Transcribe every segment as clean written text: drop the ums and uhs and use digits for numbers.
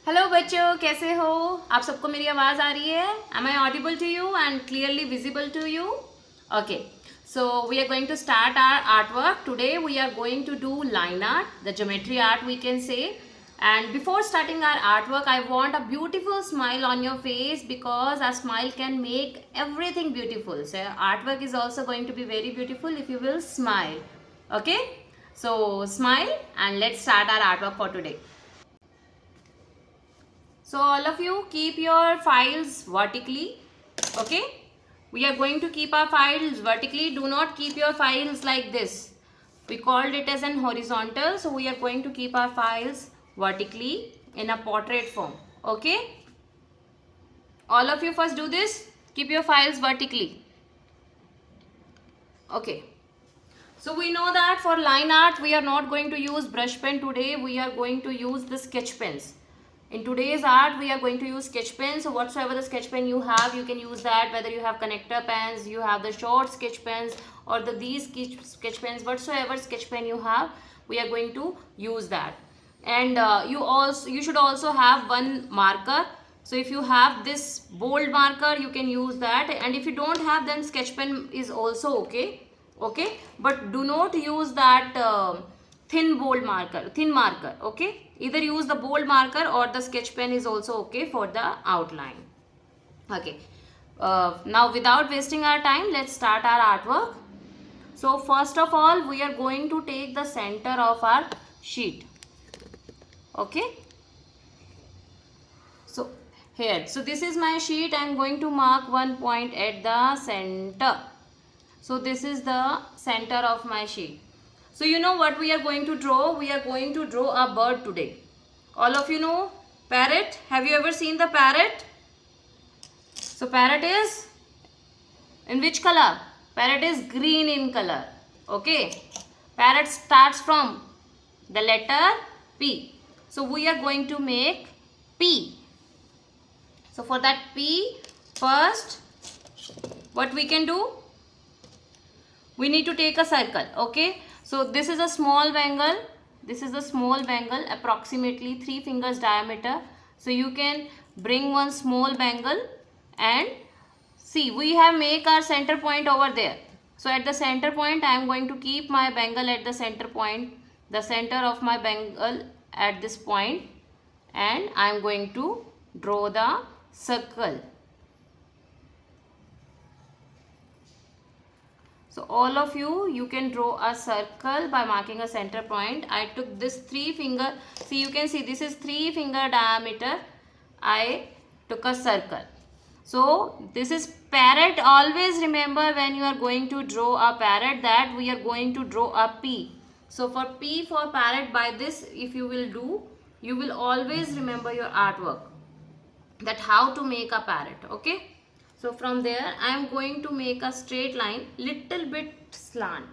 Hello बच्चों, कैसे हो आप? सबको मेरी आवाज़ आ रही है? Am I audible to you and clearly visible to you? Okay, so we are going to start our artwork. Today we are going to do line art, the geometry art we can say. And before starting our artwork, I want a beautiful smile on your face because a smile can make everything beautiful. So artwork is also going to be very beautiful if you will smile. Okay, so smile and let's start our artwork for today. So all of you keep your files vertically. Okay, we are going to keep our files vertically. Do not keep your files like this. We called it as an horizontal, so we are going to keep our files vertically in a portrait form. Okay, all of you first do this. Keep your files vertically. Okay, so we know that for line art we are not going to use brush pen today. We are going to use the sketch pens. In today's art we are going to use sketch pens. So whatsoever the sketch pen you have, you can use that. Whether you have connector pens, you have the short sketch pens, or these sketch pens, whatsoever sketch pen you have, we are going to use that. And you should also have one marker. So if you have this bold marker, you can use that, and if you don't have, then sketch pen is also okay. Okay, but do not use that thin marker. Okay, either use the bold marker or the sketch pen is also okay for the outline. Okay, now without wasting our time, let's start our artwork. So first of all, we are going to take the center of our sheet. Okay, so here, so this is my sheet. I am going to mark one point at the center. So this is the center of my sheet. So you know what we are going to draw? We are going to draw a bird today. All of you know parrot. Have you ever seen the parrot? So parrot is in which color? Parrot is green in color. Okay. Parrot starts from the letter P. So we are going to make P. So for that P, first what we can do? We need to take a circle. Okay, so this is a small bangle. This is a small bangle, approximately 3 fingers diameter. So you can bring one small bangle and see, we have make our center point over there. So at the center point, I am going to keep my bangle at the center point, the center of my bangle at this point, and I am going to draw the circle. So all of you can draw a circle by marking a center point. I took this 3 finger, see, you can see this is 3 finger diameter. I took a circle. So this is parrot. Always remember when you are going to draw a parrot that we are going to draw a P. So for P for parrot, by this if you will do, you will always remember your artwork, that how to make a parrot. Okay. So from there I am going to make a straight line, little bit slant.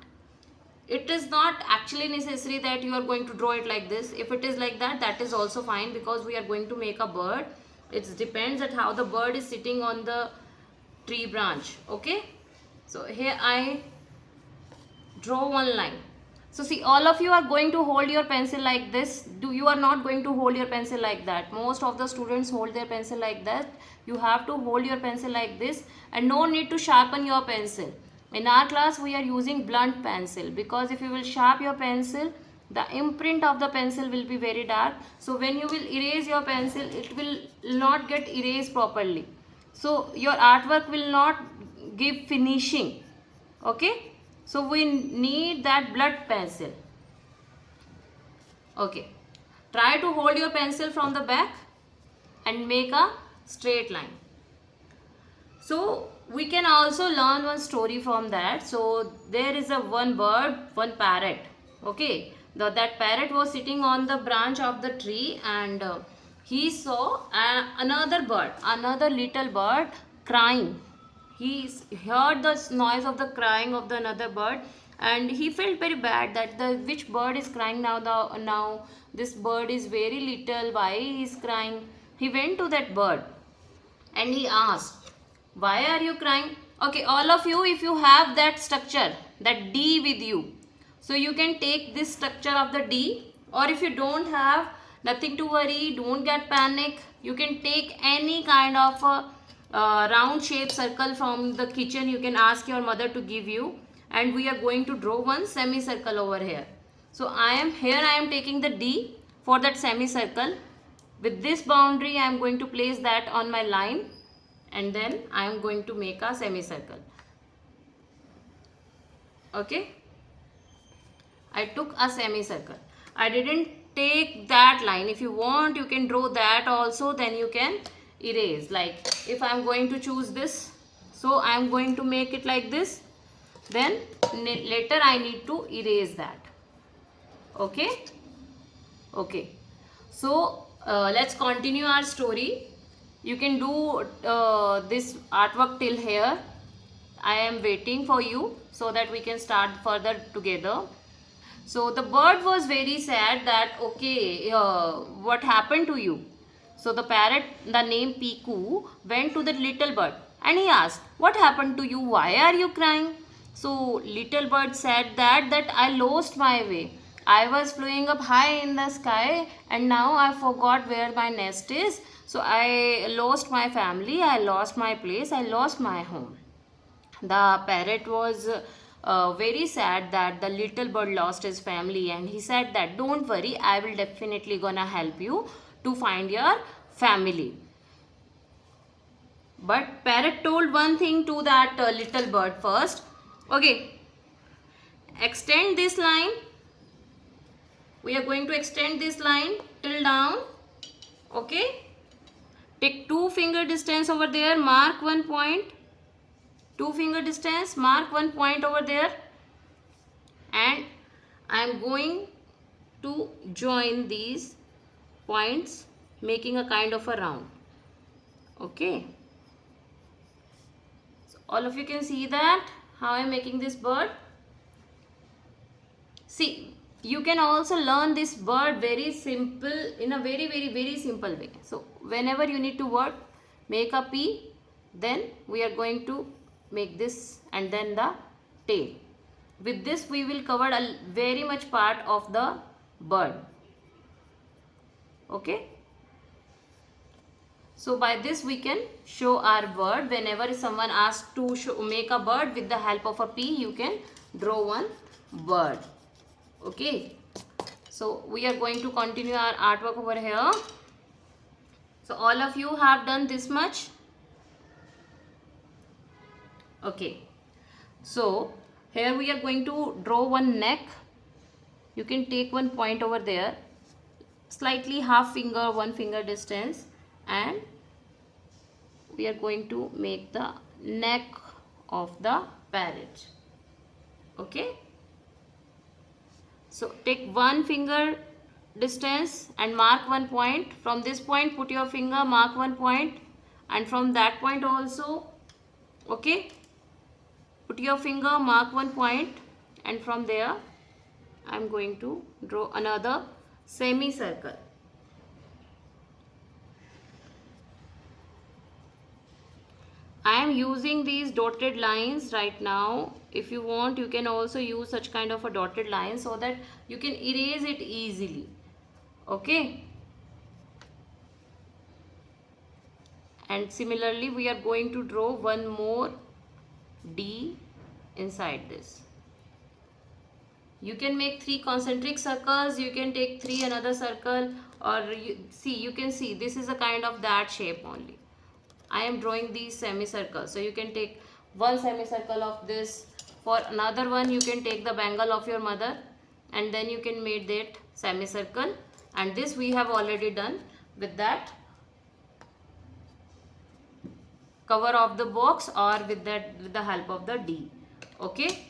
It is not actually necessary that you are going to draw it like this. If it is like that, that is also fine, because we are going to make a bird. It depends at how the bird is sitting on the tree branch. Okay, so here I draw one line. So see, all of you are going to hold your pencil like this. You are not going to hold your pencil like that. Most of the students hold their pencil like that. You have to hold your pencil like this, and no need to sharpen your pencil. In our class we are using blunt pencil, because if you will sharpen your pencil, the imprint of the pencil will be very dark. So when you will erase your pencil, it will not get erased properly. So your artwork will not give finishing. Okay. So we need that blunt pencil. Okay. Try to hold your pencil from the back and make a straight line. So we can also learn one story from that. So there is a one bird, one parrot. Okay. That parrot was sitting on the branch of the tree, and he saw another bird, another little bird crying. He heard the noise of the crying of the another bird, and he felt very bad that which bird is crying now. Now this bird is very little. Why he is crying? He went to that bird and he asked, "Why are you crying?" Okay, all of you, if you have that structure, that D with you, so you can take this structure of the D, or if you don't have, Nothing to worry, don't get panic. You can take any kind of a round shape circle from the kitchen. You can ask your mother to give you, and we are going to draw one semicircle over here. So I am taking the D for that semicircle. With this boundary I am going to place that on my line, and then I am going to make a semicircle. Okay, I took a semicircle. I didn't take that line. If you want, you can draw that also, then you can erase. Like if I am going to choose this, so I am going to make it like this, then later I need to erase that. Okay, okay. So let's continue our story. You can do this artwork till here. I am waiting for you so that we can start further together. So the bird was very sad that, okay, what happened to you? So the parrot, the name Piku, went to the little bird and he asked, what happened to you? Why are you crying? So little bird said that I lost my way. I was flying up high in the sky and now I forgot where my nest is. So I lost my family, I lost my place, I lost my home. The parrot was very sad that the little bird lost his family, and he said that don't worry, I will definitely gonna help you to find your family. But parrot told one thing to that little bird first. Okay, extend this line. We are going to extend this line till down. Okay, take 2 finger distance over there, mark one point. 2 finger distance, mark one point over there, and I am going to join these points, making a kind of a round. Okay, so all of you can see that how I am making this bird. See, you can also learn this bird very simple, in a very simple way. So whenever you need to work, make a P, then we are going to make this and then the tail. With this we will cover a very much part of the bird. Okay, so by this we can show our bird. Whenever someone asks to make a bird, with the help of a P you can draw one bird. Okay, so we are going to continue our artwork over here. So all of you have done this much. Okay, so here we are going to draw one neck. You can take one point over there, slightly half finger, 1 finger distance, and we are going to make the neck of the parrot. Okay, so take 1 finger distance and mark one point. From this point put your finger, mark one point, and from that point also, okay, put your finger, mark one point, and from there I am going to draw another semicircle. I am using these dotted lines right now. If you want, you can also use such kind of a dotted line so that you can erase it easily. Okay, and similarly we are going to draw one more D inside this. You can make 3 concentric circles, you can take 3 another circle, or you can see this is a kind of that shape only. I am drawing these semicircles, so you can take 1 semicircle of this. For another one you can take the bangle of your mother, and then you can make that semicircle, and this we have already done with that cover of the box, or with the help of the D. Okay,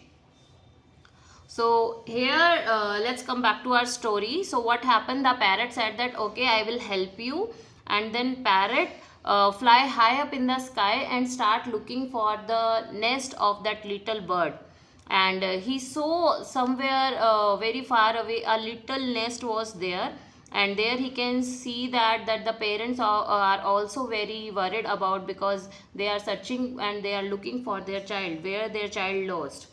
so here let's come back to our story. So what happened, the parrot said that okay, I will help you, and then parrot fly high up in the sky and start looking for the nest of that little bird. And he saw somewhere very far away a little nest was there, and there he can see that the parents are also very worried about, because they are searching and they are looking for their child, where their child lost.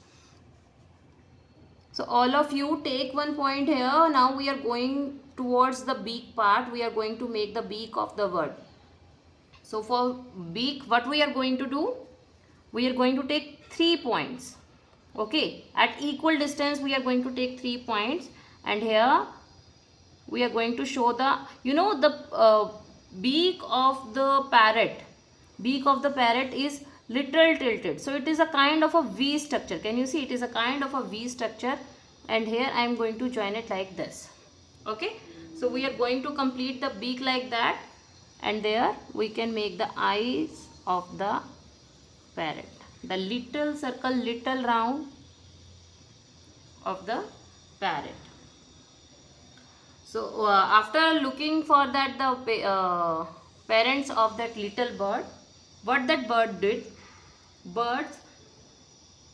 So all of you take one point here. Now we are going towards the beak part, we are going to make the beak of the word. So for beak, what we are going to do? We are going to take 3 points. Okay, at equal distance we are going to take 3 points, and here we are going to show the, you know, the beak of the parrot. Beak of the parrot is little tilted, so it is a kind of a V structure. Can you see? It is a kind of a V structure, and here I am going to join it like this. Okay, so we are going to complete the beak like that, and there we can make the eyes of the parrot, the little circle, little round of the parrot. So after looking for that the parents of that little bird, what that bird did, birds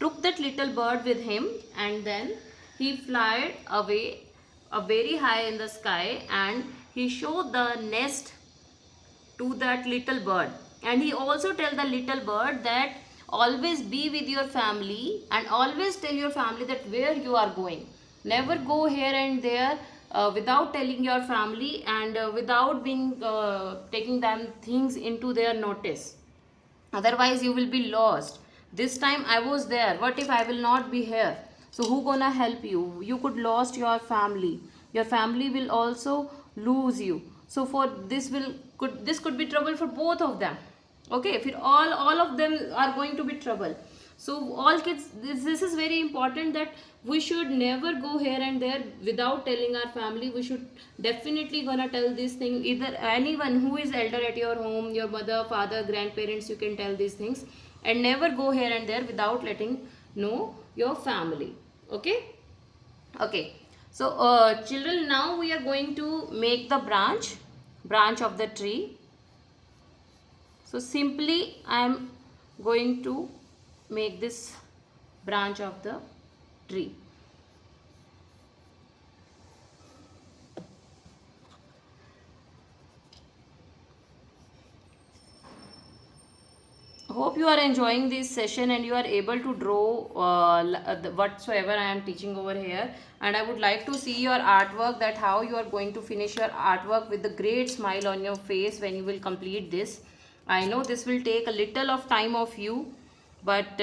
took that little bird with him, and then he flew away very high in the sky, and he showed the nest to that little bird. And he also tell the little bird that always be with your family, and always tell your family that where you are going. Never go here and there without telling your family, and without being taking them things into their notice. Otherwise you will be lost. This time I was there, what if I will not be here? So who gonna help you? You could lost your family, your family will also lose you. So for this could be trouble for both of them. Okay, if all of them are going to be trouble. So all kids, this is very important, that we should never go here and there without telling our family. We should definitely gonna tell this thing, either anyone who is elder at your home, your mother, father, grandparents, you can tell these things, and never go here and there without letting know your family. Okay, okay. So children, now we are going to make the branch of the tree. So simply I am going to make this branch of the tree. Hope you are enjoying this session and you are able to draw whatsoever I am teaching over here. And I would like to see your artwork, that how you are going to finish your artwork with a great smile on your face when you will complete this. I know this will take a little of time of you, but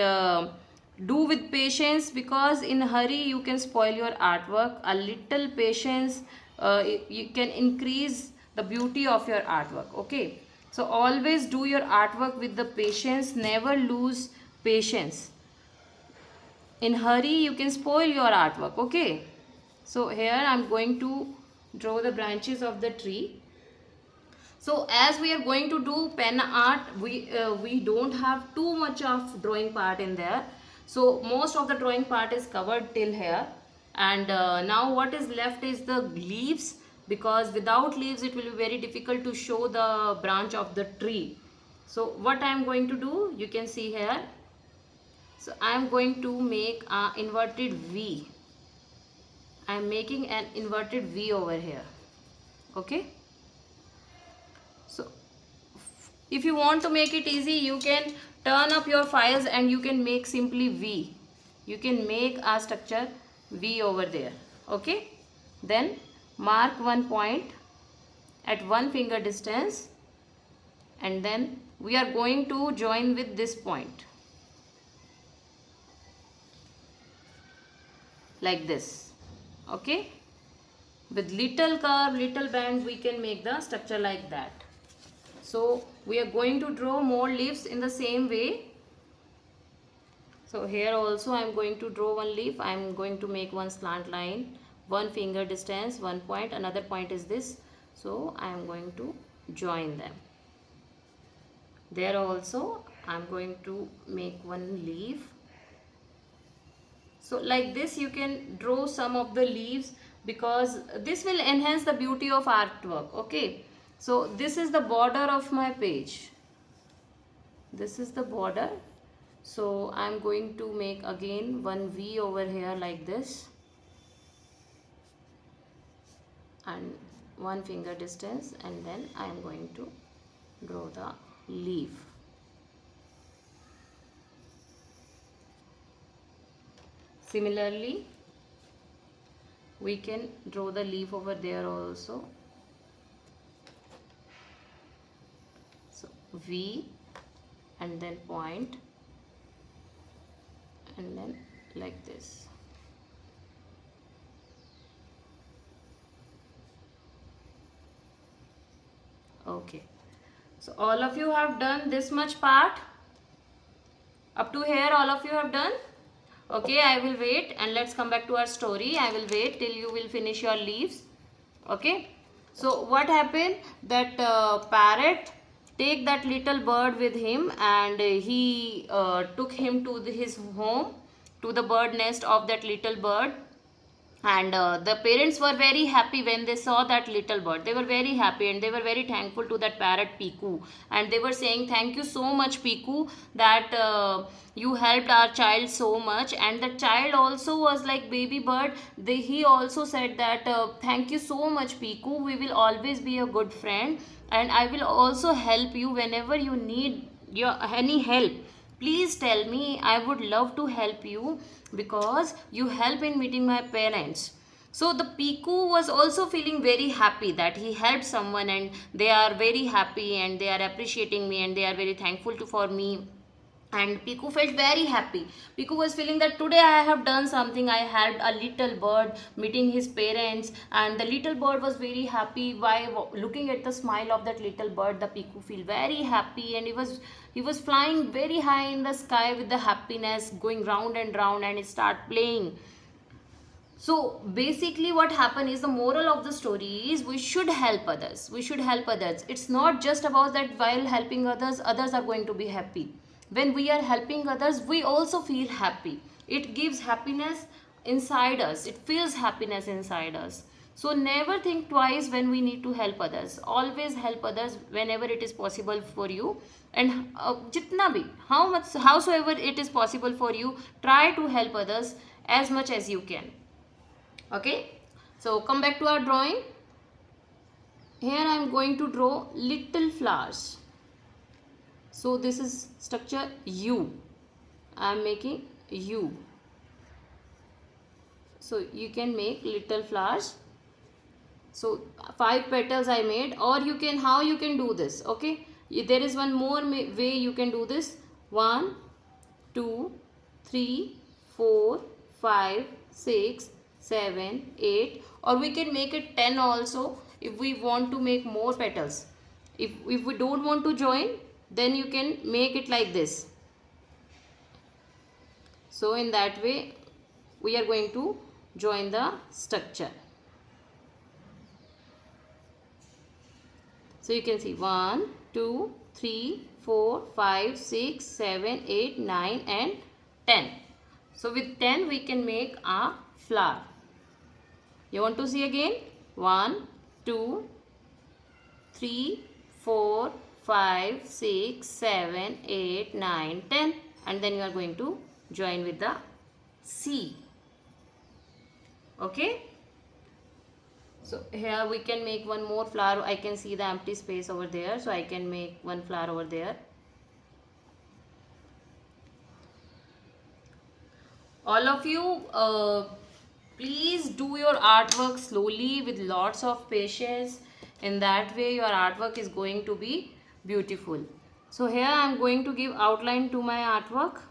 do with patience, because in a hurry you can spoil your artwork. A little patience, you can increase the beauty of your artwork. Okay, so always do your artwork with the patience, never lose patience. In hurry you can spoil your artwork. Okay, so here I am going to draw the branches of the tree. So as we are going to do pen art, we don't have too much of drawing part in there. So most of the drawing part is covered till here, and now what is left is the leaves, because without leaves it will be very difficult to show the branch of the tree. So what I am going to do, you can see here. So I am going to make an inverted V. I am making an inverted V over here. Okay. So if you want to make it easy, you can turn up your files and you can make simply V. You can make a structure V over there. Okay. Then mark one point at one finger distance, and then we are going to join with this point like this. Okay. With little curve, little bend, we can make the structure like that. So we are going to draw more leaves in the same way. So here also I am going to draw one leaf. I am going to make one slant line, one finger distance, one point, another point is this. So I am going to join them. There also I am going to make one leaf. So like this you can draw some of the leaves, because this will enhance the beauty of artwork. Okay. So this is the border of my page. This is the border. So I am going to make again one V over here like this, and one finger distance, and then I am going to draw the leaf. Similarly, We can draw the leaf over there also. So V and then point and then like this. Okay, so all of you have done this much part. Up to here all of you have done. Okay, I will wait and let's come back to our story. I will wait till you will finish your leaves. Okay, so what happened, that parrot take that little bird with him, and he took him to his home, to the bird nest of that little bird. And the parents were very happy when they saw that little bird. They were very happy and they were very thankful to that parrot Piku, and they were saying, thank you so much Piku, that you helped our child so much. And the child also was like baby bird. He also said that thank you so much Piku, we will always be a good friend, and I will also help you whenever you need your any help. Please tell me, I would love to help you because you help in meeting my parents. So the Piku was also feeling very happy that he helped someone, and they are very happy and they are appreciating me and they are very thankful for me. And Piku felt very happy. Piku was feeling that today I have done something. I helped a little bird meeting his parents, and the little bird was very happy. By looking at the smile of that little bird, the Piku feel very happy, and he was flying very high in the sky with the happiness, going round and he start playing. So basically what happened is, the moral of the story is, we should help others. We should help others. It's not just about that while helping others, others are going to be happy. When we are helping others, we also feel happy. It gives happiness inside us. It feels happiness inside us. So never think twice when we need to help others. Always help others whenever it is possible for you. And jitna bhi, howsoever it is possible for you, try to help others as much as you can. Okay, so come back to our drawing. Here I am going to draw little flowers. So this is structure U. I am making U. So you can make little flowers. So 5 petals I made, or you can, how you can do this, okay? There is one more way you can do this. 1, 2, 3, 4, 5, 6, 7, 8, or we can make it 10 also if we want to make more petals. If we don't want to join, then you can make it like this. So in that way we are going to join the structure. So you can see 1, 2, 3, 4, 5, 6, 7, 8, 9 and 10. So with 10 we can make a flower. You want to see again? 1, 2, 3, 4, 5, 6, 7, 8, 9, 10, and then you are going to join with the C. Okay? So here we can make one more flower. I can see the empty space over there, so I can make one flower over there. All of you, please do your artwork slowly with lots of patience. In that way your artwork is going to be beautiful. So here I am going to give outline to my artwork.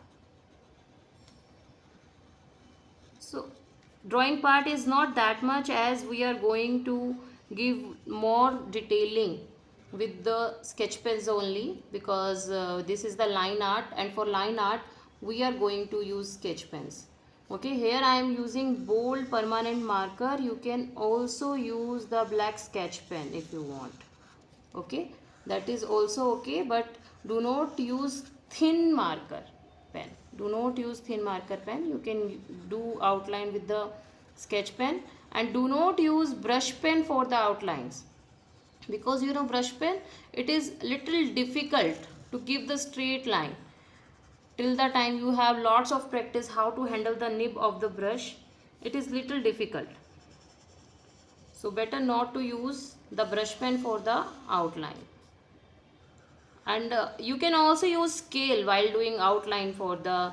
So drawing part is not that much, as we are going to give more detailing with the sketch pens only, because this is the line art, and for line art we are going to use sketch pens. Okay, here I am using bold permanent marker. You can also use the black sketch pen if you want. Okay, that is also okay, but do not use thin marker pen. Do not use thin marker pen. You can do outline with the sketch pen, and do not use brush pen for the outlines, because you know brush pen, it is little difficult to give the straight line. Till the time you have lots of practice how to handle the nib of the brush, it is little difficult. So better not to use the brush pen for the outline. And you can also use scale while doing outline for the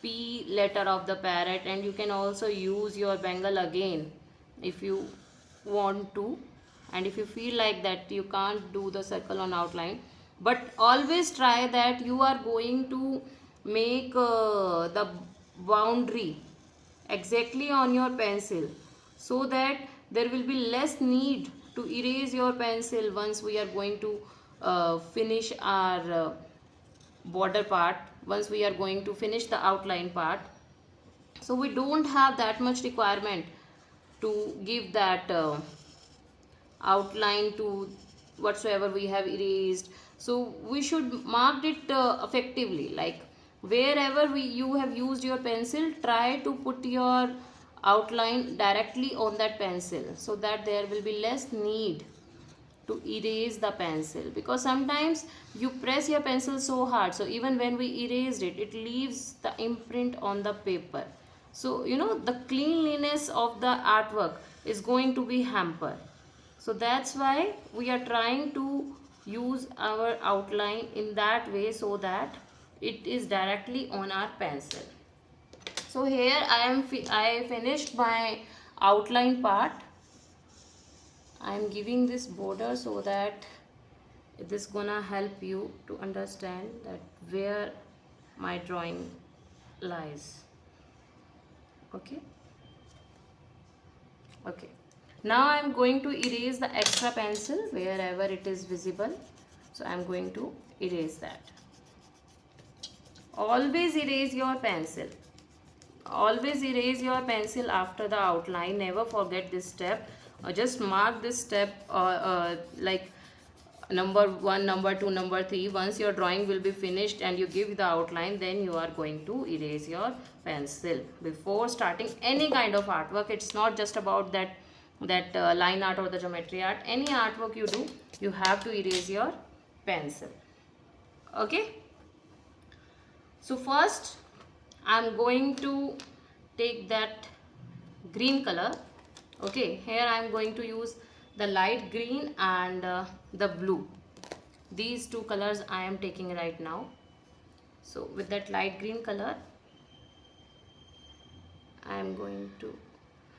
P letter of the parrot, and you can also use your Bengal again if you want to, and if you feel like that you can't do the circle on outline, but always try that you are going to make the boundary exactly on your pencil, so that there will be less need to erase your pencil once we are going to finish our border part, once we are going to finish the outline part. So we don't have that much requirement to give that outline to whatsoever we have erased. So we should mark it effectively, like wherever you have used your pencil, try to put your outline directly on that pencil, so that there will be less need to erase the pencil, because sometimes you press your pencil so hard, so even when we erased it, it leaves the imprint on the paper. So the cleanliness of the artwork is going to be hampered. So that's why we are trying to use our outline in that way, so that it is directly on our pencil. So here I finished my outline part. I am giving this border so that it is gonna help you to understand that where my drawing lies. Okay. Now I am going to erase the extra pencil wherever it is visible. So I am going to erase that. Always erase your pencil. Always erase your pencil after the outline. Never forget this step. Just mark this step like number 1, number 2, number 3. Once your drawing will be finished and you give the outline, then you are going to erase your pencil before starting any kind of artwork. It's not just about that line art or the geometry art. Any artwork you do, you have to erase your pencil. Okay. So first I'm going to take that green color. Okay, here I am going to use the light green and the blue. These two colors I am taking right now. So with that light green color, I am going to,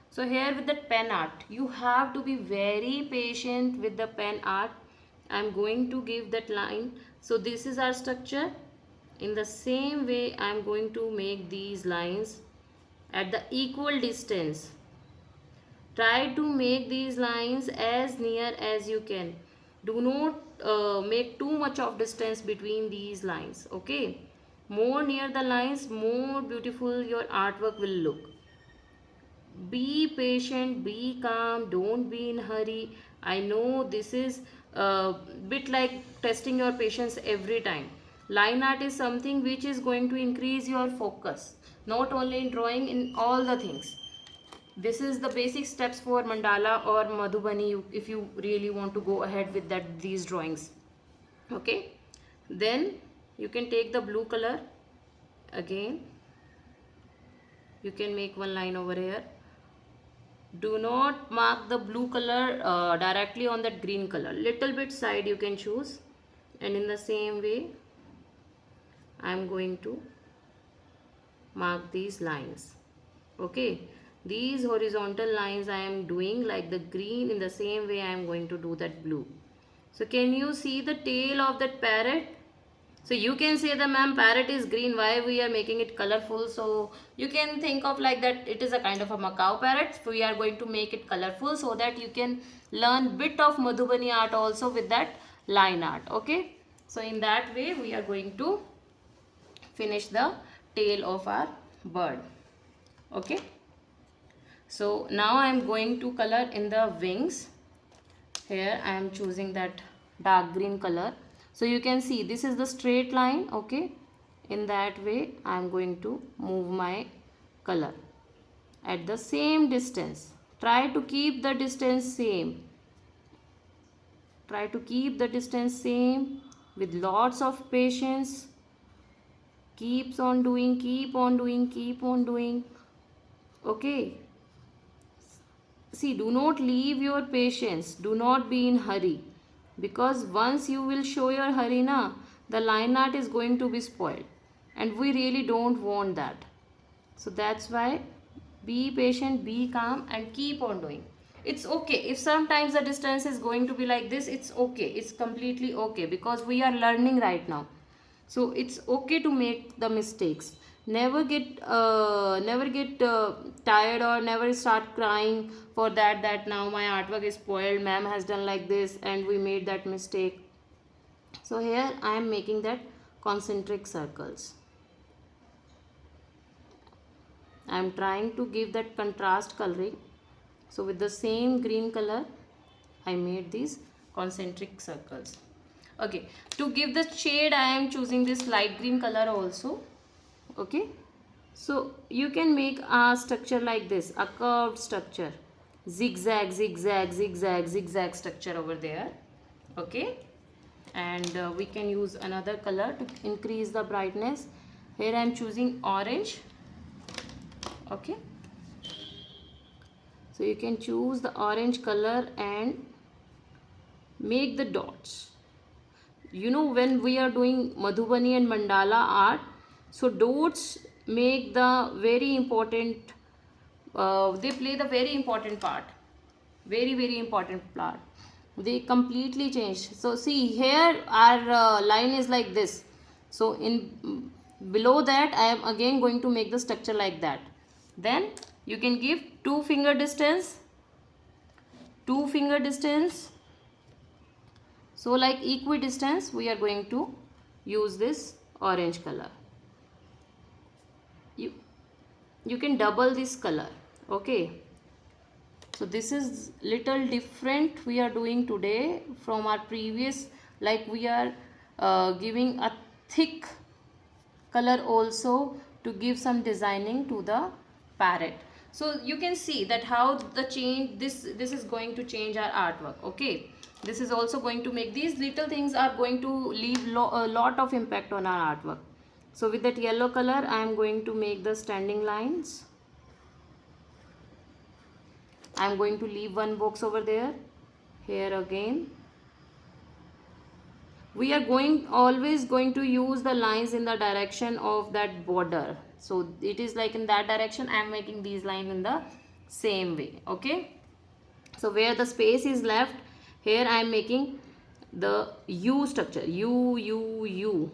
so here with that pen art, you have to be very patient with the pen art. I am going to give that line. So this is our structure. In the same way, I am going to make these lines at the equal distance. Try to make these lines as near as you can. Do not make too much of distance between these lines. Okay, more near the lines, more beautiful your artwork will look. Be patient, be calm, don't be in hurry. I know this is a bit like testing your patience every time. Line art is something which is going to increase your focus, not only in drawing, in all the things. This is the basic steps for mandala or madhubani if you really want to go ahead with these drawings. Okay, then you can take the blue color. Again, you can make one line over here. Do not mark the blue color directly on that green color. Little bit side you can choose, and in the same way I am going to mark these lines. Okay, these horizontal lines I am doing like the green, in the same way I am going to do that blue. So can you see the tail of that parrot? So you can say the ma'am, parrot is green, why we are making it colorful? So you can think of like that it is a kind of a Macau parrot. So we are going to make it colorful so that you can learn bit of Madhubani art also with that line art. Okay, so in that way we are going to finish the tail of our bird. Okay, so now I am going to color in the wings. Here I am choosing that dark green color. So you can see this is the straight line. Okay, in that way I am going to move my color at the same distance. Try to keep the distance same. Try to keep the distance same with lots of patience. Keeps on doing, keep on doing, keep on doing. Okay, see, do not leave your patience, do not be in hurry, because once you will show your hurry na, the line art is going to be spoiled, and we really don't want that. So that's why Be patient, be calm, and keep on doing. It's okay if sometimes the distance is going to be like this. It's okay, it's completely okay, because we are learning right now. So it's okay to make the mistakes. Never get tired, or never start crying for that now my artwork is spoiled, ma'am has done like this and we made that mistake. So here I am making that concentric circles. I am trying to give that contrast coloring. So with the same green color I made these concentric circles. Okay, to give the shade I am choosing this light green color also. Okay, so you can make a structure like this, a curved structure, zigzag zigzag zigzag zigzag structure over there. Okay, and we can use another color to increase the brightness. Here I am choosing orange. Okay, so you can choose the orange color and make the dots. You know, when we are doing Madhubani and mandala art, so dots make the very important, they play the very important part, very important part. They completely change. So see, here our line is like this. So in below that I am again going to make the structure like that. Then you can give 2 finger distance, 2 finger distance. So like equidistance we are going to use this orange color. You can double this color. Okay, so this is little different we are doing today from our previous, like we are giving a thick color also to give some designing to the parrot. So you can see that how the change, this is going to change our artwork. Okay, this is also going to make, these little things are going to leave a lot of impact on our artwork. So with that yellow color I am going to make the standing lines. I am going to leave one box over there. Here again we are always going to use the lines in the direction of that border. So it is like in that direction I am making these lines in the same way. Okay, so where the space is left, here I am making the U structure, U.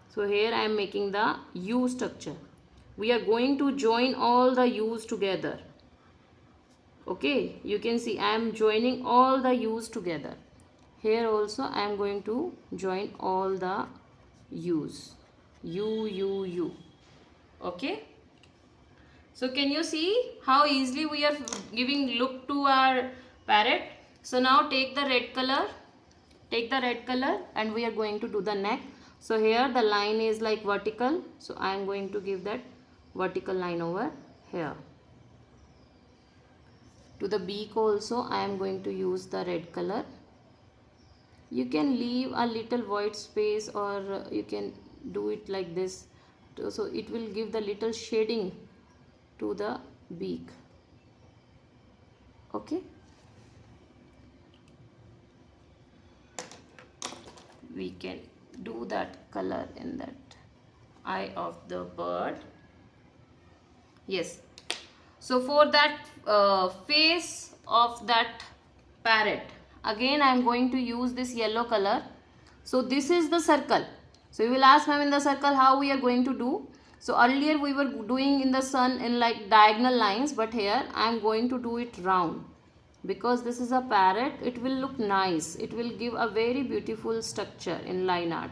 So here I am making the U structure. We are going to join all the U's together. Okay, you can see I am joining all the U's together. Here also I am going to join all the U's. U. Okay, so can you see how easily we are giving look to our parrot? So now take the red color, and we are going to do the neck. So here the line is like vertical, so I am going to give that vertical line over here. To the beak also I am going to use the red color. You can leave a little void space, or you can do it like this, so it will give the little shading to the beak. Okay, we can do that color in that eye of the bird. Yes, so for that face of that parrot, again I am going to use this yellow color. So this is the circle. So you will ask, ma'am, in the circle how we are going to do. So earlier we were doing in the sun in like diagonal lines, but here I am going to do it round, because this is a parrot. It will look nice, it will give a very beautiful structure in line art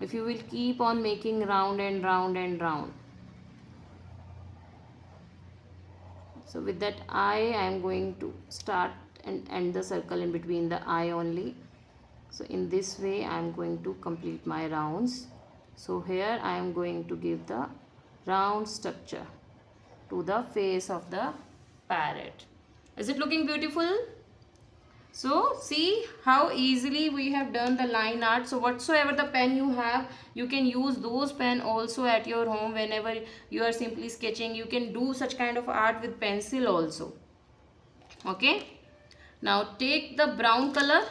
if you will keep on making round and round and round. So with that eye I am going to start and end the circle in between the eye only. So in this way I am going to complete my rounds. So here I am going to give the round structure to the face of the parrot. Is it looking beautiful? So see how easily we have done the line art. So whatsoever the pen you have, you can use those pen also at your home whenever you are simply sketching. You can do such kind of art with pencil also. Okay, now take the brown color.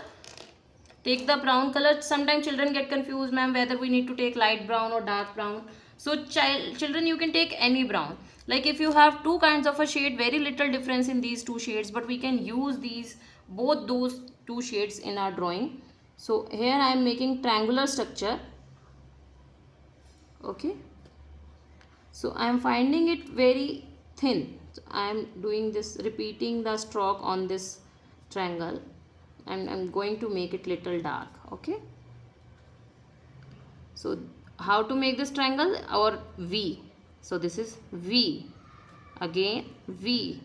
Sometimes children get confused, ma'am, whether we need to take light brown or dark brown. So children, you can take any brown. Like if you have two kinds of a shade, very little difference in these two shades, but we can use these both those two shades in our drawing. So here I am making triangular structure. Okay, so I am finding it very thin. So I am doing this, repeating the stroke on this triangle, and I'm going to make it little dark. Okay, so how to make this triangle? Or V. So this is V, again V.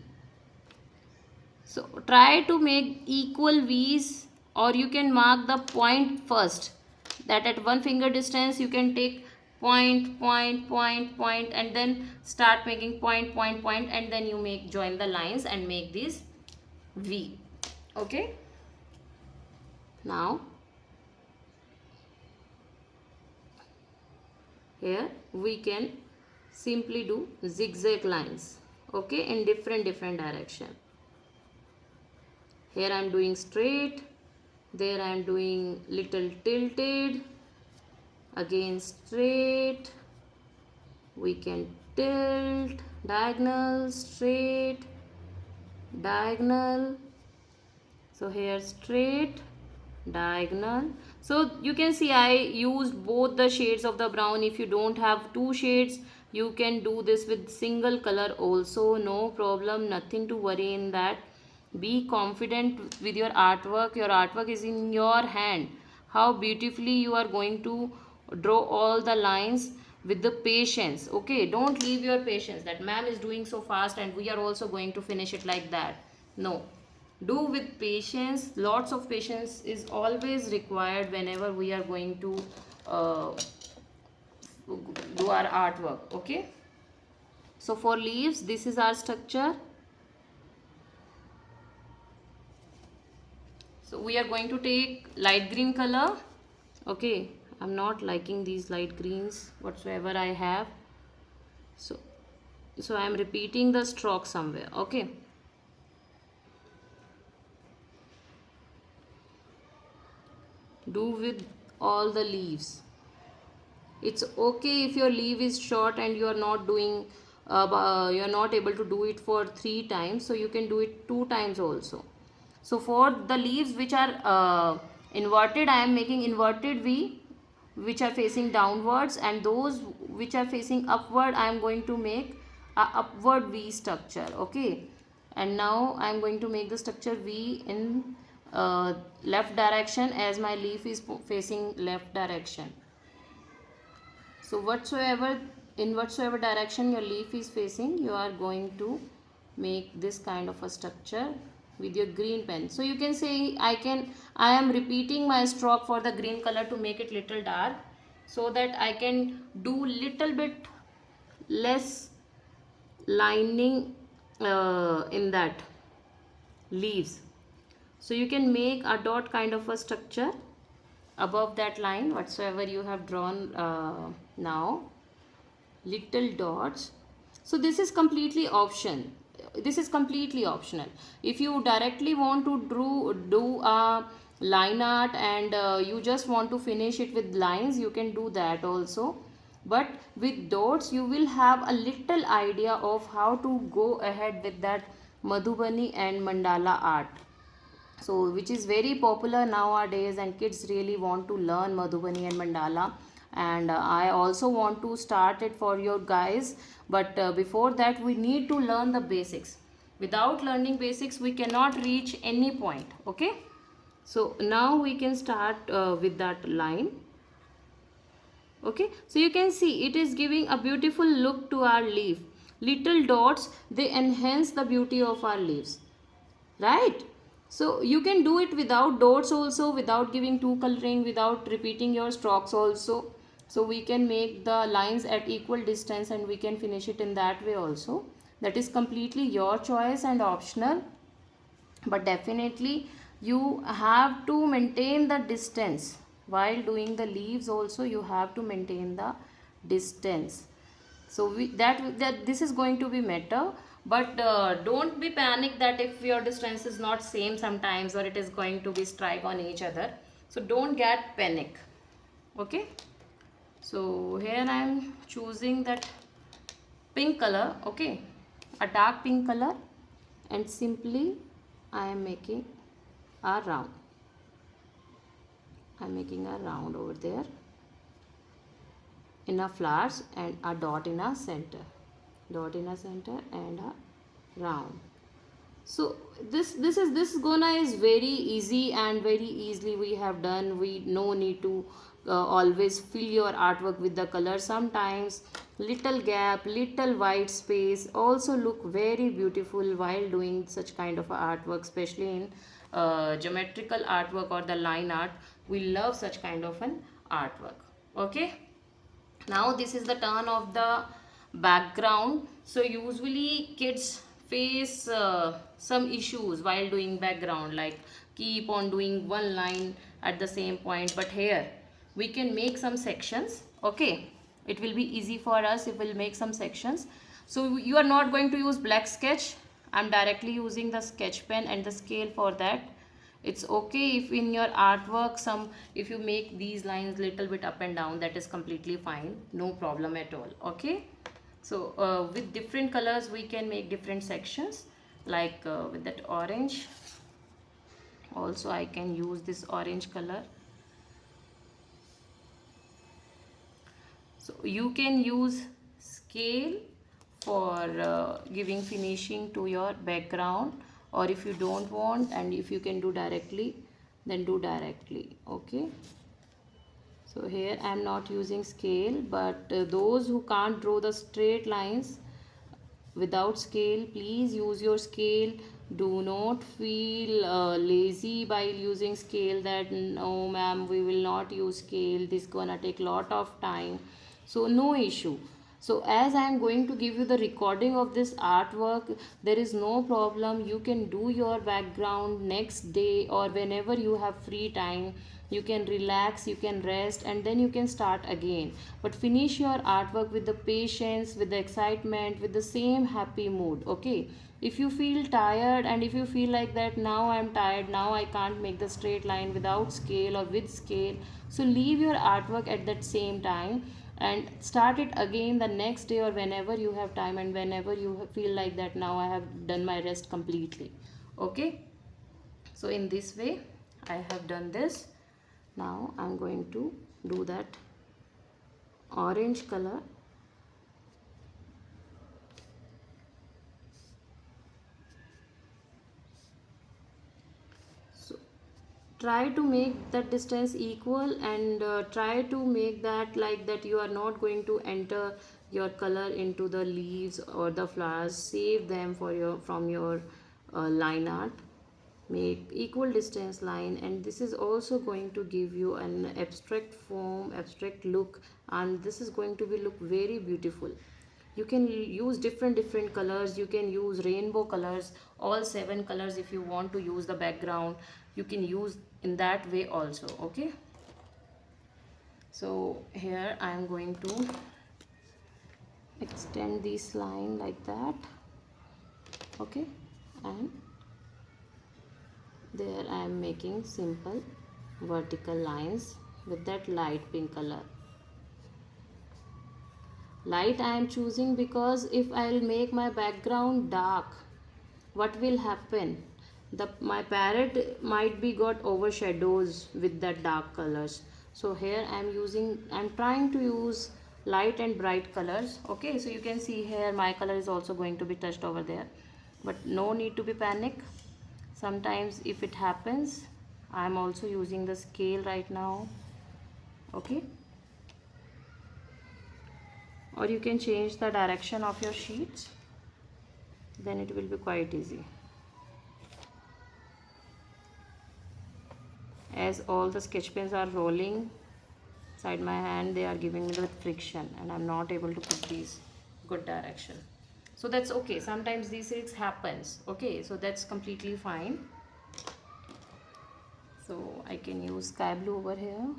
So try to make equal V's, or you can mark the point first, that at one finger distance you can take point, point, point, point, and then start making point, point, point, and then you make, join the lines and make this V. Okay, now here we can simply do zigzag lines. Okay, in different direction. Here I am doing straight, there I am doing little tilted, again straight, we can tilt, diagonal, straight, diagonal. So here straight, diagonal. So you can see I used both the shades of the brown. If you don't have two shades, you can do this with single color also, no problem, nothing to worry in that. Be confident with your artwork. Your artwork is in your hand. How beautifully you are going to draw all the lines with the patience. Okay, don't leave your patience that ma'am is doing so fast and we are also going to finish it like that. No, do with patience. Lots of patience is always required whenever we are going to do our artwork. Okay, so for leaves, this is our structure. So we are going to take light green color. Okay, I'm not liking these light greens whatsoever I have. So I am repeating the stroke somewhere. Okay, do with all the leaves. It's okay if your leaf is short and you are not doing you are not able to do it for 3 times, so you can do it 2 times also. So for the leaves which are inverted, I am making inverted V, which are facing downwards, and those which are facing upward, I am going to make a upward V structure. Okay, and now I am going to make the structure V in left direction, as my leaf is facing left direction. So in whatsoever direction your leaf is facing, you are going to make this kind of a structure with your green pen. So you can say I am repeating my stroke for the green color to make it little dark, so that I can do little bit less lining in that leaves. So you can make a dot kind of a structure above that line whatsoever you have drawn now, little dots. So this is completely optional. If you directly want to do a line art and you just want to finish it with lines, you can do that also. But with dots you will have a little idea of how to go ahead with that Madhubani and mandala art, so which is very popular nowadays, and kids really want to learn Madhubani and mandala. And I also want to start it for your guys, but before that we need to learn the basics. Without learning basics we cannot reach any point. Okay, so now we can start with that line. Okay, so you can see it is giving a beautiful look to our leaf. Little dots, they enhance the beauty of our leaves, right? So you can do it without dots also, without giving two coloring, without repeating your strokes also. So we can make the lines at equal distance and we can finish it in that way also. That is completely your choice and optional, but definitely you have to maintain the distance while doing the leaves also. You have to maintain the distance. So that this is going to be matter, but don't be panic that if your distance is not same sometimes, or it is going to be strike on each other. So don't get panic. Okay, So here I am choosing that pink color, okay, a dark pink color, and simply I am making a round. I am making a round over there in a flowers and a dot in a center, dot in a center and a round. So this gonna is very easy and very easily we have done. We no need to always fill your artwork with the color. Sometimes little gap, little white space also look very beautiful while doing such kind of artwork, especially in geometrical artwork or the line art. We love such kind of an artwork. Okay, now this is the turn of the background. So usually kids face some issues while doing background, like keep on doing one line at the same point, but here we can make some sections. Okay, it will be easy for us if we'll make some sections. So you are not going to use black sketch. I'm directly using the sketch pen and the scale for that. It's okay if in your artwork some, if you make these lines little bit up and down, that is completely fine, no problem at all. Okay, so with different colors we can make different sections, like with that orange also I can use this orange color. So you can use scale for giving finishing to your background, or if you don't want and if you can do directly, then do directly. Okay, so here I am not using scale, but those who can't draw the straight lines without scale, please use your scale. Do not feel lazy by using scale, that no ma'am we will not use scale, this gonna take lot of time. So no issue. So as I am going to give you the recording of this artwork, there is no problem. You can do your background next day or whenever you have free time. You can relax, you can rest, and then you can start again. But finish your artwork with the patience, with the excitement, with the same happy mood. Okay, if you feel tired and if you feel like that now I am tired, now I can't make the straight line without scale or with scale, so leave your artwork at that same time and start it again the next day or whenever you have time and whenever you feel like that now I have done my rest completely. Okay, so in this way I have done this. Now I'm going to do that orange color. So try to make that distance equal and try to make that like that you are not going to enter your color into the leaves or the flowers. Save them for your from your line art. Make equal distance line, and this is also going to give you an abstract form, abstract look, and this is going to be look very beautiful. You can use different colors, you can use rainbow colors, all 7 colors. If you want to use the background, you can use in that way also. Okay, so here I am going to extend this line like that. Okay, and there I am making simple vertical lines with that light pink color. Light I am choosing because if I'll make my background dark, what will happen? My parrot might be got overshadows with that dark colors. So here I'm trying to use light and bright colors. Okay, so you can see here my color is also going to be touched over there, but no need to be panic. Sometimes if it happens, I'm also using the scale right now. Okay, or you can change the direction of your sheets, then it will be quite easy. As all the sketch pens are rolling inside my hand, they are giving me the friction and I'm not able to put these good direction. So that's okay, sometimes these things happens. Okay, so that's completely fine. So I can use sky blue over here.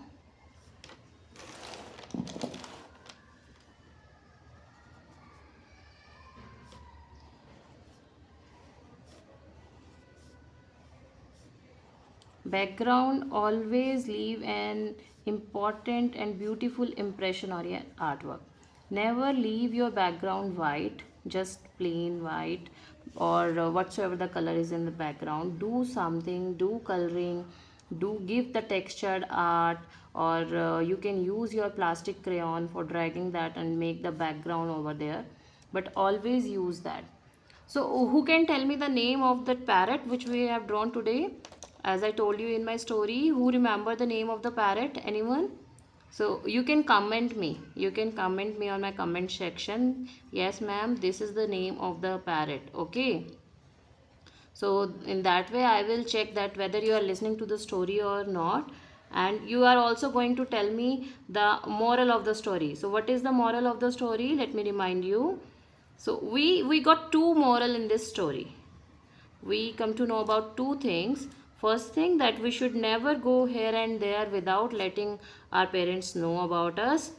background always leave an important and beautiful impression on your artwork. Never leave your background white, just plain white, or whatsoever the color is in the background. Do something, do coloring, do give the textured art, or you can use your plastic crayon for dragging that and make the background over there, but always use that. So who can tell me the name of that parrot which we have drawn today? As I told you in my story, who remember the name of the parrot? Anyone? So you can comment me. You can comment me on my comment section. Yes, ma'am, this is the name of the parrot. Okay. So in that way, I will check that whether you are listening to the story or not. And you are also going to tell me the moral of the story. So what is the moral of the story? Let me remind you. So we got two moral in this story. We come to know about two things. First thing, that we should never go here and there without letting our parents know about us.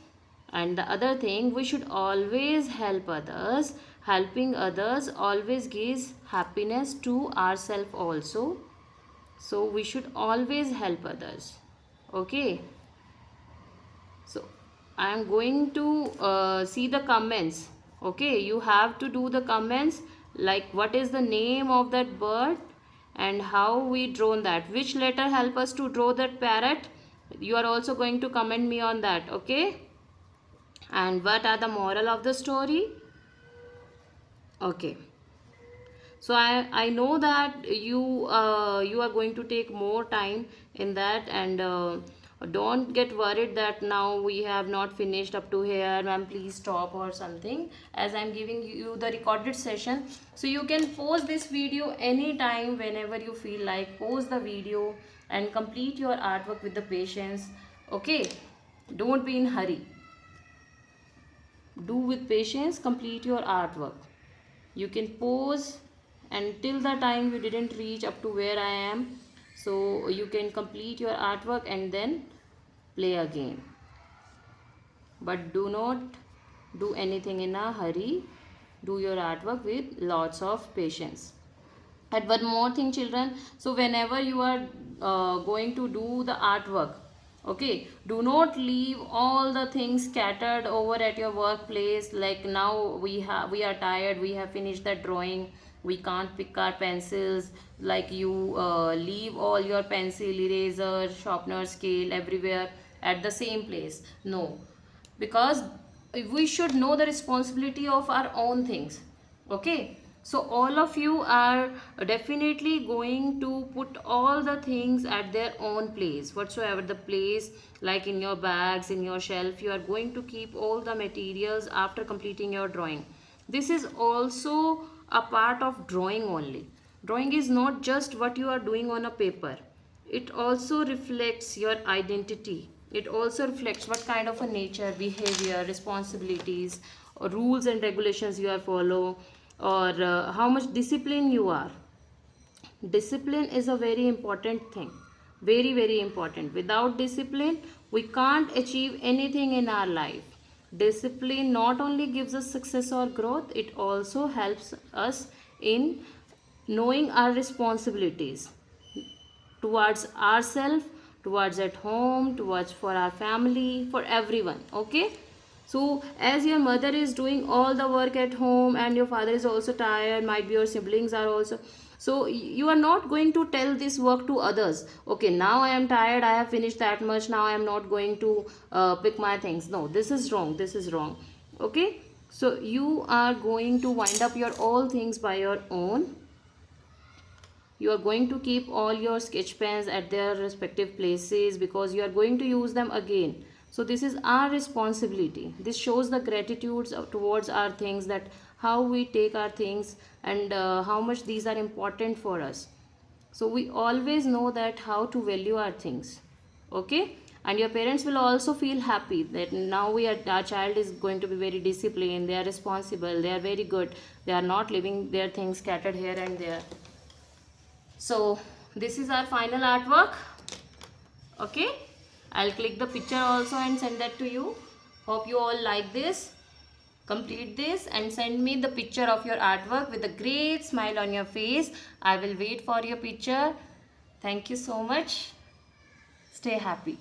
And the other thing, we should always help others. Helping others always gives happiness to ourselves also. So we should always help others. Okay. So I am going to see the comments. Okay, you have to do the comments, like what is the name of that bird and how we drawn that, which letter help us to draw that parrot. You are also going to comment me on that. Okay, and what are the moral of the story? Okay, so I know that you are going to take more time in that, and don't get worried that now we have not finished up to here, ma'am, please stop or something, as I'm giving you the recorded session. So you can pause this video anytime whenever you feel like. Pause the video and complete your artwork with the patience. Okay, don't be in hurry. Do with patience, complete your artwork. You can pause until the time you didn't reach up to where I am, so you can complete your artwork and then play again. But do not do anything in a hurry. Do your artwork with lots of patience. And one more thing, children, so whenever you are going to do the artwork, okay, do not leave all the things scattered over at your workplace. Like now we are tired, we have finished the drawing, we can't pick our pencils, like you leave all your pencil, eraser, sharpener, scale everywhere at the same place. No, because we should know the responsibility of our own things. Okay, so all of you are definitely going to put all the things at their own place, whatsoever the place, like in your bags, in your shelf. You are going to keep all the materials after completing your drawing. This is also a part of drawing only. Drawing is not just what you are doing on a paper. It also reflects your identity. It also reflects what kind of a nature, behavior, responsibilities, or rules and regulations you are follow, or how much discipline you are. Discipline is a very important thing. Very, very important. Without discipline, we can't achieve anything in our life. Discipline not only gives us success or growth, it also helps us in knowing our responsibilities towards ourselves, towards at home, towards for our family, for everyone. Okay, so as your mother is doing all the work at home and your father is also tired, might be your siblings are also, so you are not going to tell this work to others. Okay, now I am tired, I have finished that much, now I am not going to pick my things. No, this is wrong, this is wrong. Okay, so you are going to wind up your all things by your own. You are going to keep all your sketch pens at their respective places because you are going to use them again. So this is our responsibility. This shows the gratitude towards our things, that how we take our things and how much these are important for us. So we always know that how to value our things. Okay, and your parents will also feel happy that now our child is going to be very disciplined, they are responsible, they are very good, they are not leaving their things scattered here and there. So this is our final artwork. Okay, I'll click the picture also and send that to you. Hope you all like this. Complete this and send me the picture of your artwork with a great smile on your face. I will wait for your picture. Thank you so much. Stay happy.